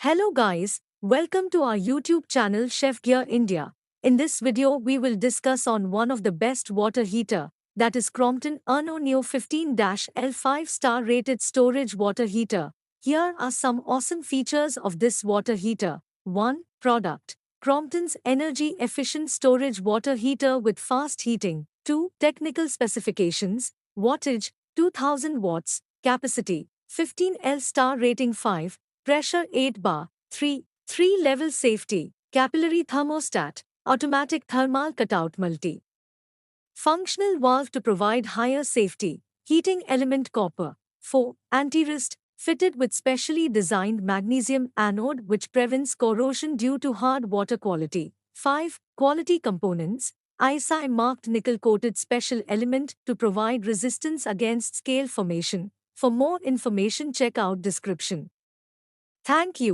Hello guys, welcome to our YouTube channel Chef Gear India. In this video we will discuss on one of the best water heater, that is Crompton Arno Neo 15-L 5-star rated storage water heater. Here are some awesome features of this water heater. 1. Product. Crompton's energy efficient storage water heater with fast heating. 2. Technical specifications. Wattage 2000 watts, capacity 15L star rating 5. Pressure 8 bar. 3. 3-level safety. Capillary thermostat. Automatic thermal cutout multi. Functional valve to provide higher safety. Heating element copper. 4. Anti-rust. Fitted with specially designed magnesium anode which prevents corrosion due to hard water quality. 5. Quality components. ISI marked nickel-coated special element to provide resistance against scale formation. For more information check out description. Thank you.